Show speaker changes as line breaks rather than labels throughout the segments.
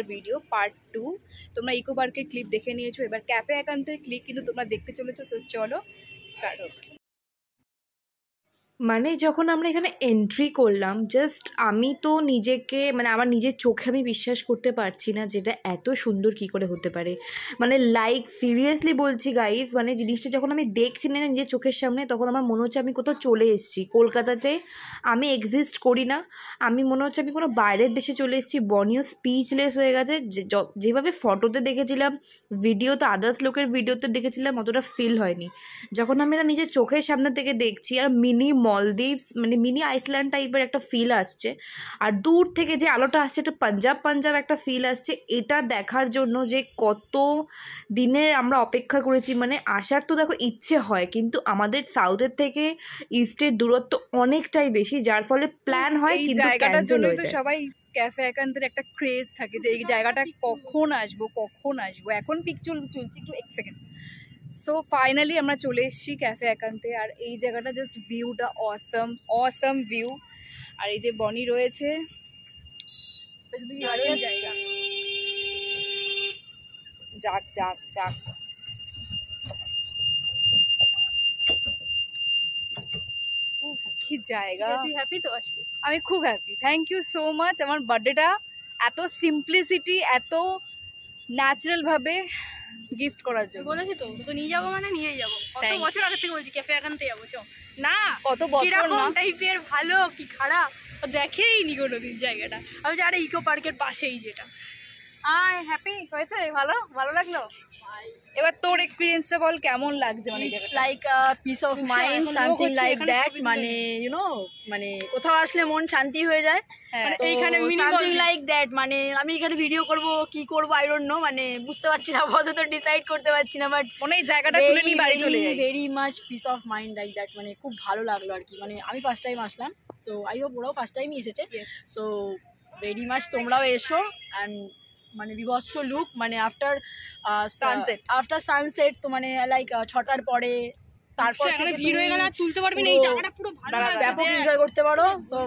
Another video part 2। তোমরা eco পার্কের clip দেখে নিয়েছো, এবার ক্যাফে একান্তের ক্লিপ কিন্তু তোমরা দেখতে চলেছো। তো চলো স্টার্ট হোক। মানে যখন আমরা এখানে এন্ট্রি করলাম, জাস্ট আমি তো নিজেকে মানে আমার নিজের চোখে আমি বিশ্বাস করতে পারছি না যেটা এত সুন্দর কি করে হতে পারে। মানে লাইক সিরিয়াসলি বলছি গাইস, মানে জিনিসটা যখন আমি দেখছি না নিজের চোখের সামনে, তখন আমার মনে হচ্ছে আমি কোথাও চলে এসেছি। কলকাতাতে আমি এক্সিস্ট করি না, আমি মনে হচ্ছে আমি কোনো বাইরের দেশে চলে এসেছি। বনিও স্পিচলেস হয়ে গেছে। যেভাবে ফটোতে দেখেছিলাম, ভিডিওতে আদার্স লোকের ভিডিওতে দেখেছিলাম, অতটা ফিল হয়নি। যখন আমি এটা নিজের চোখের সামনে থেকে দেখছি, আর মিনি মলদ্বীপস মানে মিনি আইসল্যান্ড টাইপের একটা ফিল আসছে, আর দূর থেকে যে আলোটা আসছে একটা পাঞ্জাব একটা ফিল আসছে। এটা দেখার জন্য যে কত দিনের আমরা অপেক্ষা করেছি, মানে আসার তো দেখো ইচ্ছে হয়, কিন্তু আমাদের সাউথের থেকে ইস্টের দূরত্ব অনেকটাই বেশি, যার ফলে প্ল্যান হয় কিন্তু ক্যান্সেল হয়ে যায়। সবাই ক্যাফে একান্তের একটা ক্রেজ থাকে যে এই জায়গাটা কখন আসবো। এখন পিক চলছে একটু এক সেকেন্ড। সো ফাইনালি আমরা চলে এসেছি ক্যাফে একান্তে, আর এই জায়গাটা জাস্ট ভিউটা অসম ভিউ। আর এই যে বনি রয়েছে, যাক যাক যাক। উফ কি জায়গা। তুই হ্যাপি তো আজকে? আমি খুব happy, thank you so much. আমার বার্থডেটা এত সিম্পলিসিটি, এত ন্যাচারাল ভাবে গিফট করার জন্য।
বলেছি তো তোকে নিয়ে যাবো, মানে নিয়েই যাবো। কত বছর আগে থেকে বলছি ক্যাফে একান্তে যাবো। না
কত বছর না
টাইপের ভালো কি খারাপ দেখেই নি কোনোদিন জায়গাটা। আমি যে আরে ইকো পার্কের পাশেই যেটা।
হ্যাপি হয়েছে, ভালো লাগলো। এবার তোর এক্সপেরিয়েন্সটা বল, কেমন লাগছে? মানে
it's like a piece of mind, something like that. মানে ইউ নো, মানে কোথাও আসলে মন শান্তি হয়ে যায়। মানে এইখানে সামথিং লাইক দ্যাট। মানে আমি এখানে ভিডিও করব কি করব আই ডোন্ট নো, মানে বুঝতে পারছি না, আপাতত ডিসাইড করতে পারছি না। বাট
মনে এই জায়গাটা তুলে নিয়ে বাড়ি চলে যাই।
Very much piece of mind like that. মানে খুব ভালো লাগলো আর কি। মানে আমি ফার্স্ট টাইম আসলাম, তো আই হোপ ওরাও ফার্স্ট টাইমই এসেছে। সো ভেরি মাচ তোমরাও এসো। অ্যান্ড মানে বিভৎস লুক, মানে আফটার সানসেট, তো মানে লাইক 6টার পরে, তারপর থেকে ভিড় হয়ে গেল, তুলতে পারবি না। এই জায়গাটা পুরো ভালো লাগবে, ব্যাপক এনজয় করতে পারো। সো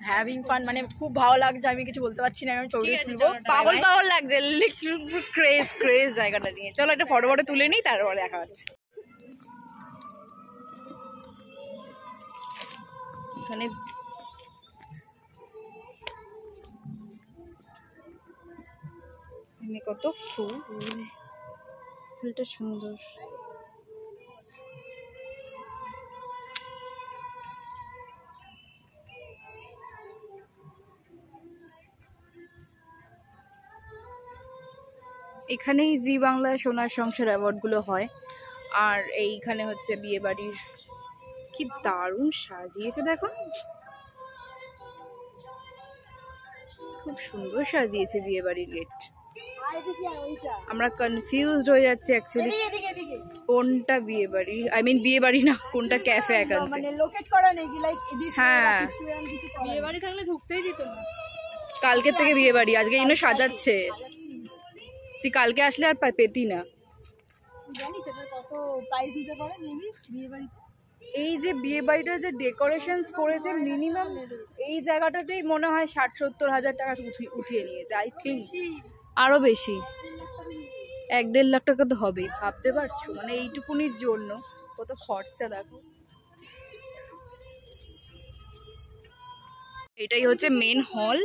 হ্যাভিং ফান, মানে খুব ভালো লাগছে। আমি কিছু বলতে পারছি না, আমি ছবি তুলবো।
পাগল লাগছে, ক্রেজ জায়গাটা নিয়ে। চলো একটা ফটো তুলে নিই, তারপরে দেখা হচ্ছে। এখানে কত ফুলটা সুন্দর। এখানেই জি বাংলা সোনার সংসার অ্যাওয়ার্ডগুলো হয়। আর এইখানে হচ্ছে বিয়ে বাড়ির, কি দারুণ সাজিয়েছে দেখো, খুব সুন্দর সাজিয়েছে বিয়ে বাড়ির গেট। আমরা কনফিউজড হয়ে যাচ্ছি অ্যাকচুয়ালি কোনটা বিয়ে বাড়ি, আই মিন বিয়ে বাড়ি না, কোনটা ক্যাফে একান্তে।
মানে লোকেট করা নেই কি, লাইক
হ্যাঁ
বিয়ে বাড়ি থাকলে ঢুকতেই দিত না।
কালকে থেকে বিয়ে বাড়ি, আজকে ইনো সাজাচ্ছে। তুই কালকে আসলে আর পেতি না।
জানিস এটা কত প্রাইস দিতে পারে মেবি বিয়ে বাড়িতে?
এই যে বিয়ে বাড়িটা যে ডেকোরেশনস করেছে, মিনিমাম এই জায়গাটাতেই মনে হয় 60-70 হাজার টাকা উঠিয়ে নিয়েছে। আই থিঙ্ক আরো বেশি, 1-1.5 লাখ টাকা তো হবেই। ভাবতে পারছো মানে এইটুকুনির জন্য কত খরচা দেখো। এটাই হচ্ছে মেন হল,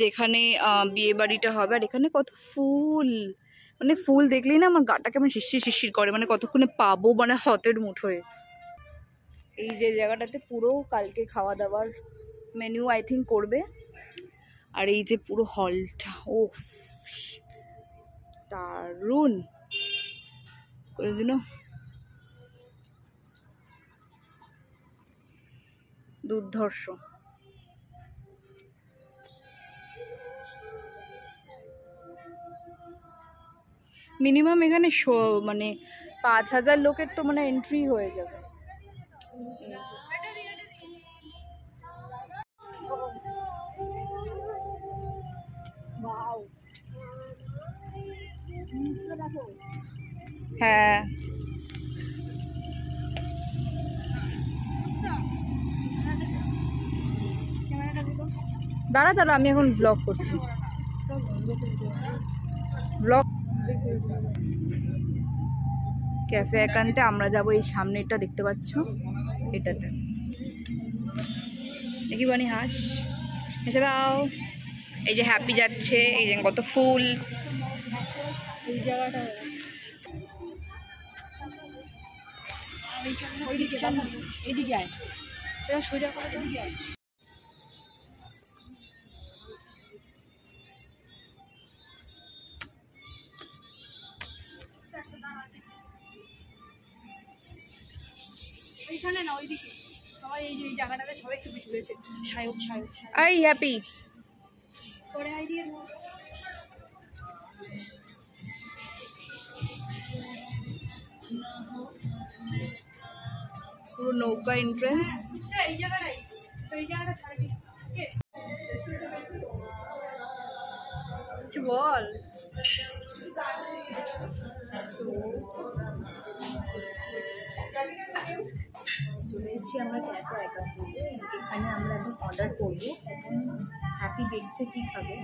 যেখানে বিয়ে বাড়িটা হবে। আর এখানে কত ফুল, মানে ফুল দেখলেই না আমার গাটা কেমন শিরশির করে, মানে কতক্ষণে পাবো মানে হাতের মুঠোয়। এই যে জায়গাটাতে পুরো কালকে খাওয়া দাওয়ার মেনু আই থিঙ্ক করবে। আর এই যে পুরো হলটা, ও দারুণ, কোনদিনও দুর্ধর্ষ। মিনিমাম এখানে মানে 5000 লোকের তো মানে এন্ট্রি হয়ে যাবে। হ্যাঁ দাঁড়া আমি এখন ব্লগ করছি। ব্লগ ক্যাফে একান্তে আমরা যাব এই সামনেটা দেখতে পাচ্ছ এটাতে। দেখি বানি হাস এসে দাও। এই যে হ্যাপি যাচ্ছে, এই যে কত ফুল।
এই জায়গাটা এইদিকে আয়, সোজা করে এদিকে আয়। ওইখানে না, ওইদিকে সবাই এই যে এই জায়গাটাতে সবাই একটু ঘুরেছে। সায়ক সায়ক
এই হ্যাপি
করে আই দিয়ে
পুরো নৌকা এন্ট্রেন্স।
এই জায়গাটাই তো, এই জায়গাটা ছাড়ে দিস
কিছু বল। চলে এসেছি আমরা ক্যাফে একান্তে। এখানে আমরা এখন অর্ডার করবো। এখন হ্যাপি দেখছে কী খাবে।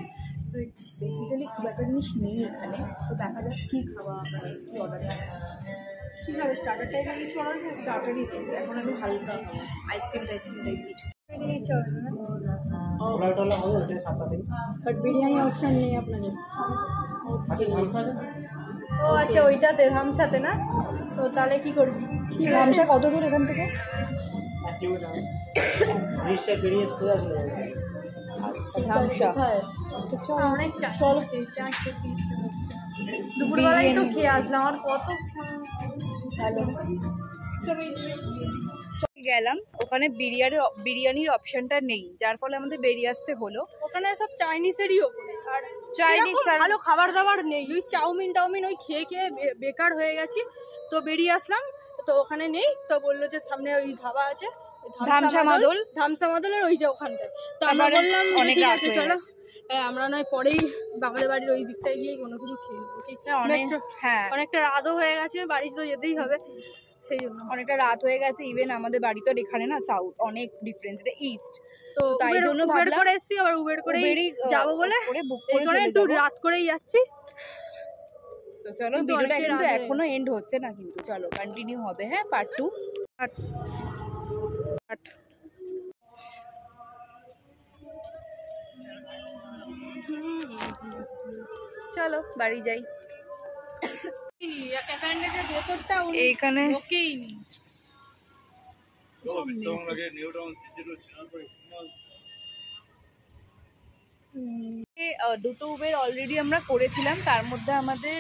তো বেসিক্যালি খুব একটা জিনিস নেই এখানে, তো দেখা যাক কী খাওয়া মানে কী অর্ডার কী খাবে। স্টার্টার টাইপের কিছু অর্ডার করে, স্টার্টারই কিন্তু এখন একটু হালকা আইসক্রিম টাইসক্রিম টাইপ কিছু।
বাট বিরিয়ানি অপশন নেই আপনাদের। ও আচ্ছা, ওইটাতে হামসাতে না, তো তাহলে কি করবি?
হামসা কত দূর এখান থেকে?
দুপুরবেলায় তো খেয়ে আসলাম, আর কত ভালো
গেলাম ওখানে বিরিয়ানির অপশনটা নেই, যার ফলে আমাদের বেরিয়ে আসতে হলো।
ওখানে সব চাইনিজেরই ওপরে, আর
চাইনিজ
ভালো খাবার দাবার নেই। ওই চাউমিন টাউমিন ওই খেয়ে খেয়ে বেকার হয়ে গেছি, তো বেরিয়ে আসলাম। তো ওখানে নেই, তো বললো যে সামনে ওই ধাবা আছে ধামসামাদলের ওই যে ওখানটায়। তো আমরা বললাম ঠিক আছে চলো, আমরা নয় পরেই বাঙালি বাড়ির ওই দিকটায় গিয়ে কোনো কিছু খেয়ে নেবো। অনেকটা রাতও হয়ে গেছে, বাড়ি তো যেতেই হবে, সেই জন্য
অনেকটা রাত হয়ে গেছে। ইভেন আমাদের বাড়ি তো এখানে না, সাউথ অনেক ডিফারেন্স, এটা ইস্ট।
তো তাই জন্য উবের করে এসেছি, আবার উবের করেই যাবো বলে একটু রাত করেই যাচ্ছি।
তো চলো, ভিডিওটা কিন্তু এখনো এন্ড হচ্ছে না, কিন্তু চলো কন্টিনিউ হবে। হ্যাঁ, পার্ট 2। চলো বাড়ি যাই। এইখানে দুটো উবের অলরেডি আমরা করেছিলাম, তার মধ্যে আমাদের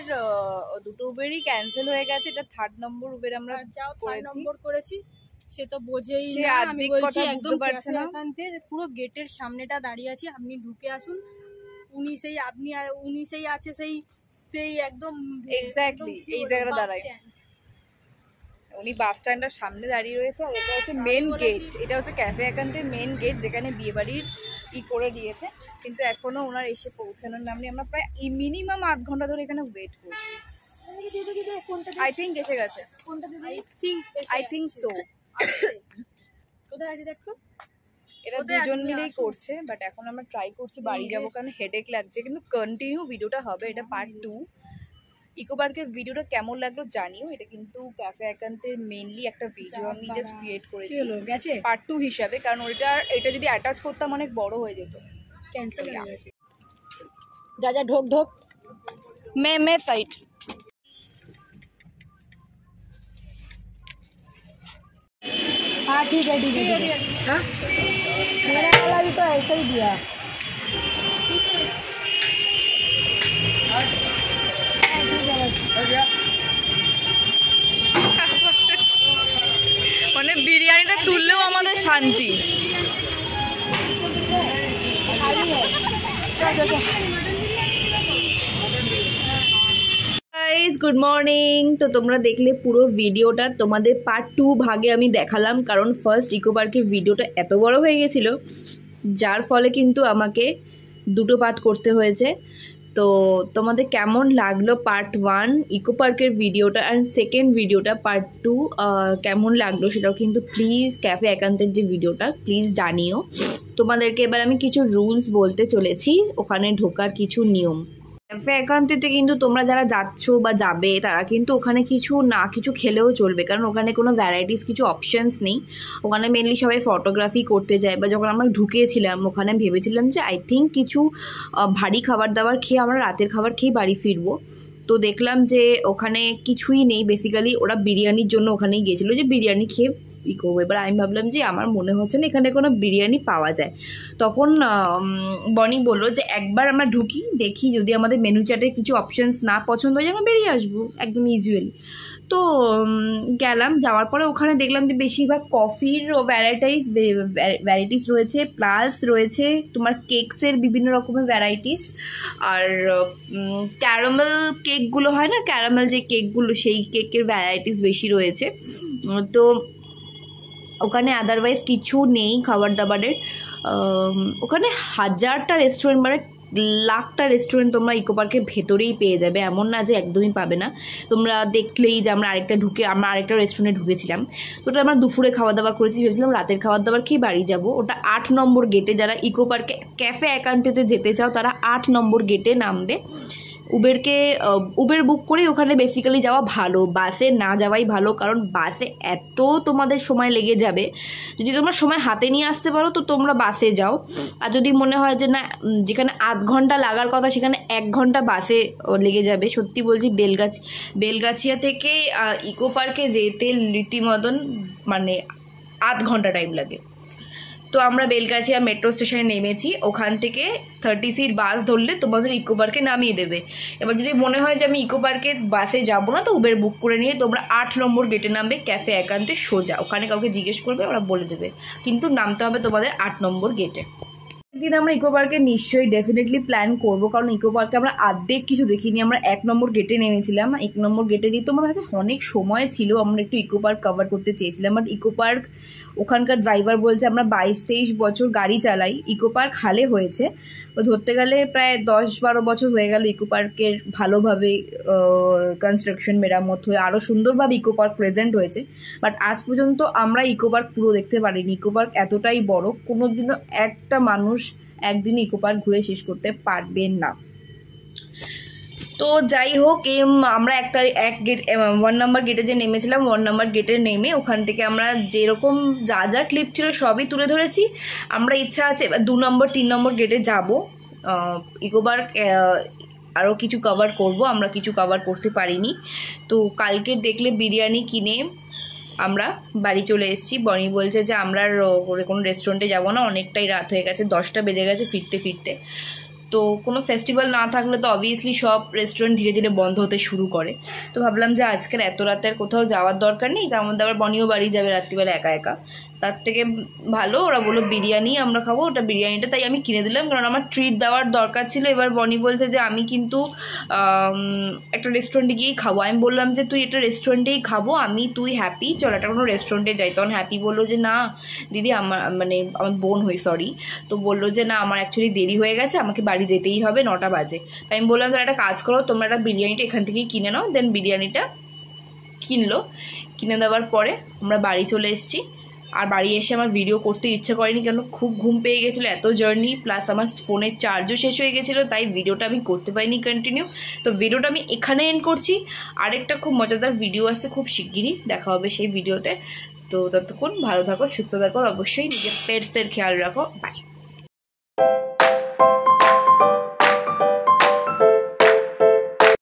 দুটো উবেরই ক্যান্সেল হয়ে গেছে। এটা 3rd নম্বর উবের আমরা
করেছি। সে তো বোঝেই না, আমি বলছি একদম পুরো গেটের সামনেটা দাঁড়িয়ে আছি, আপনি ঢুকে আসুন। উনি সেই আছে সেই একদম
এক্স্যাক্টলি এই জায়গাটা দাঁড়ায়। উনি বাস স্ট্যান্ডের সামনে দাঁড়িয়ে রয়েছে। আর এটা হচ্ছে মেন গেট, এটা হচ্ছে ক্যাফে একান্তের মেন গেট, যেখানে বিয়ে বাড়ির করে দিয়েছে। কিন্তু এখনো ওনার এসে পৌঁছানোর নাম নেই। আমরা প্রায় মিনিমাম 8 ঘন্টা ধরে এখানে ওয়েট করছি। আই থিঙ্ক এসে গেছে। I think so.
কোথায় আছে দেখতো?
এটা দুজন মিলেই করছে, বাট এখন আমরা ট্রাই করছি বাড়ি যাবো, কারণ হেডেক লাগছে। কিন্তু কন্টিনিউ ভিডিওটা হবে, এটা পার্ট 2। ইকো পার্কের ভিডিওটা কেমন লাগলো জানিও। এটা কিন্তু ক্যাফে একান্তের মেনলি একটা ভিডিও আমি জাস্ট ক্রিয়েট করেছি পার্ট 2 হিসাবে, কারণ এটা যদি অ্যাটাচ করতাম অনেক বড় হয়ে যেত।
ক্যান্সেল হয়ে গেছে। যা ঢোক ঢোক
মে সাইড।
हाँ ठीक है हाँ, मेरा वाला भी तो ऐसा ही दिया।
মানে বিরিয়ানিটা তুললেও আমাদের শান্তি। Good morning. তো তোমরা দেখলে পুরো ভিডিওটা, তোমাদের পার্ট 2 ভাগে আমি দেখালাম, কারণ ফার্স্ট ইকো পার্কের ভিডিওটা এত বড় হয়ে গেছিলো, যার ফলে কিন্তু আমাকে 2টো পার্ট করতে হয়েছে। তো তোমাদের কেমন লাগলো পার্ট 1 ইকো পার্কের ভিডিওটা, অ্যান্ড সেকেন্ড ভিডিওটা পার্ট 2 কেমন লাগলো সেটাও কিন্তু প্লিজ ক্যাফে একান্তের যে ভিডিওটা প্লিজ জানিও। তোমাদেরকে এবার আমি কিছু রুলস বলতে চলেছি, ওখানে ঢোকার কিছু নিয়ম। ক্যাফে একান্তেতে কিন্তু তোমরা যারা যাচ্ছ বা যাবে তারা কিন্তু ওখানে কিছু খেলেও চলবে, কারণ ওখানে কোনো ভ্যারাইটিস কিছু অপশানস নেই। ওখানে মেনলি সবাই ফটোগ্রাফি করতে যায়, বা যখন আমরা ঢুকেছিলাম ওখানে ভেবেছিলাম যে আই থিঙ্ক কিছু ভারী খাবার দাবার খেয়ে আমরা রাতের খাবার খেয়ে বাড়ি ফিরবো। তো দেখলাম যে ওখানে কিছুই নেই, বেসিক্যালি ওরা বিরিয়ানির জন্য ওখানেই গিয়েছিলো যে বিরিয়ানি খেয়ে করবো। এবার আমি ভাবলাম যে আমার মনে হচ্ছে না এখানে কোনো বিরিয়ানি পাওয়া যায়। তখন বনি বললো যে একবার আমরা ঢুকি, দেখি যদি আমাদের মেনু চার্টের কিছু অপশানস না পছন্দ হয় আমরা বেরিয়ে আসবো একদম ইউজুয়ালি। তো গেলাম, যাওয়ার পরে ওখানে দেখলাম যে বেশিরভাগ কফির ভ্যারাইটিস রয়েছে, প্লাস রয়েছে তোমার কেকসের বিভিন্ন রকমের ভ্যারাইটিস, আর ক্যারামেল কেকগুলো হয় না, ক্যারামেল যে কেকগুলো সেই কেকের ভ্যারাইটিস বেশি রয়েছে। তো ওখানে আদারওয়াইজ কিছু নেই খাবার দাবারের। ওখানে হাজারটা রেস্টুরেন্ট, মানে লাখটা রেস্টুরেন্ট তোমরা ইকো পার্কের ভেতরেই পেয়ে যাবে, এমন না যে একদমই পাবে না। তোমরা দেখলেই যে আমরা আরেকটা রেস্টুরেন্টে ঢুকেছিলাম, তো ওটা আমরা দুপুরে খাওয়া দাওয়া করেছি, ভেবেছিলাম রাতের খাবার দাবার খেয়ে বাড়ি যাব। ওটা 8 নম্বর গেটে, যারা ইকো পার্কে ক্যাফে একান্তেতে যেতে চাও তারা 8 নম্বর গেটে নামবে। উবের বুক করে ওখানে বেসিক্যালি যাওয়া ভালো, বাসে না যাওয়াই ভালো, কারণ বাসে এত তোমাদের সময় লেগে যাবে। যদি তোমরা সময় হাতে নিয়ে আসতে পারো তো তোমরা বাসে যাও, আর যদি মনে হয় যে না যেখানে 8 ঘন্টা লাগার কথা সেখানে 1 ঘন্টা বাসে লেগে যাবে। সত্যি বলছি, বেলগাছিয়া থেকে ইকো পার্কে যেতে রীতিমতন মানে 8 ঘন্টা টাইম লাগে। তো আমরা বেলগাছিয়া মেট্রো স্টেশনে নেমেছি, ওখান থেকে 30 সিট বাস ধরলে তোমাদের ইকো পার্কে নামিয়ে দেবে। এবার যদি মনে হয় যে আমি ইকো পার্কে বাসে যাবো না, তো উবের বুক করে নিয়ে তোমরা 8 নম্বর গেটে নামবে ক্যাফে একান্তে সোজা। ওখানে কাউকে জিজ্ঞেস করবে, ওরা বলে দেবে, কিন্তু নামতে হবে তোমাদের 8 নম্বর গেটে। একদিন আমরা ইকো পার্কে নিশ্চয়ই ডেফিনেটলি প্ল্যান করবো, কারণ ইকো পার্কে আমরা অর্ধেক কিছু দেখিনি। আমরা 1 নম্বর গেটে নেমেছিলাম, 1 নম্বর গেটে যেহেতু আমার কাছে অনেক সময় ছিল আমরা একটু ইকো পার্ক কভার করতে চেয়েছিলাম, বাট ইকো পার্ক ওখানকার ড্রাইভার বলছে আমরা 22-23 বছর গাড়ি চালাই, ইকো পার্ক হালে হয়েছে। ও ধরতে গেলে প্রায় 10-12 বছর হয়ে গেল ইকো পার্কের ভালোভাবে কনস্ট্রাকশন মেরামত হয়ে আরও সুন্দরভাবে ইকো পার্ক প্রেজেন্ট হয়েছে, বাট আজ পর্যন্ত আমরা ইকো পার্ক পুরো দেখতে পারিনি। ইকো পার্ক এতটাই বড়, কোনোদিনও একটা মানুষ একদিন ইকো পার্ক ঘুরে শেষ করতে পারবেন না। তো যাই হোক, আমরা 1 নম্বর গেটে যে নেমেছিলাম, 1 নম্বর গেটে নেমে ওখান থেকে আমরা যেরকম যা ক্লিপ ছিল সবই তুলে ধরেছি। আমরা ইচ্ছা আছে এবার 2 নম্বর 3 নম্বর গেটে যাব, ইকো পার্ক আরও কিছু কভার করব, আমরা কিছু কভার করতে পারিনি। তো কালকে দেখলে বিরিয়ানি কিনে আমরা বাড়ি চলে এসেছি। বনি বলছে যে আমরা কোনো রেস্টুরেন্টে যাব না, অনেকটাই রাত হয়ে গেছে, 10টা বেজে গেছে ফিরতে। তো কোনো ফেস্টিভ্যাল না থাকলে তো অবভিয়াসলি সব রেস্টুরেন্ট ধীরে ধীরে বন্ধ হতে শুরু করে। তো ভাবলাম যে আজকের এত রাতের কোথাও যাওয়ার দরকার নেই, তার মধ্যে আবার বনিও বাড়ি যাবে রাত্রিবেলা একা, তার থেকে ভালো ওরা বললো বিরিয়ানি আমরা খাবো, ওটা বিরিয়ানিটা তাই আমি কিনে দিলাম, কারণ আমার ট্রিট দেওয়ার দরকার ছিল। এবার বনি বলছে যে আমি কিন্তু একটা রেস্টুরেন্টে গিয়েই খাবো। আমি বললাম যে তুই একটা রেস্টুরেন্টেই খাবো, তুই হ্যাপি, চল একটা কোনো রেস্টুরেন্টে যাই। তখন হ্যাপি বললো যে না দিদি আমার বোন তো বললো যে না আমার অ্যাকচুয়ালি দেরি হয়ে গেছে, আমাকে বাড়ি যেতেই হবে, 9টা বাজে। তাই আমি বললাম তাহলে একটা কাজ করো, তোমরা একটা বিরিয়ানিটা এখান থেকেই কিনে নাও। দেন বিরিয়ানিটা কিনে দেওয়ার পরে আমরা বাড়ি চলে এসেছি। আর বাড়ি এসে আমার ভিডিও করতে ইচ্ছে করেনি, কেন খুব ঘুম পেয়ে গেছিলো, এত জার্নি, প্লাস আমার ফোনের চার্জও শেষ হয়ে গেছিলো, তাই ভিডিওটা আমি করতে পারিনি কন্টিনিউ। তো ভিডিওটা আমি এখানে এন্ড করছি। আরেকটা খুব মজাদার ভিডিও আছে খুব শিগগিরই, দেখা হবে সেই ভিডিওতে। তো ততক্ষণ ভালো থাকো, সুস্থ থাকো, অবশ্যই নিজের পেটসের খেয়াল রাখো, বাই।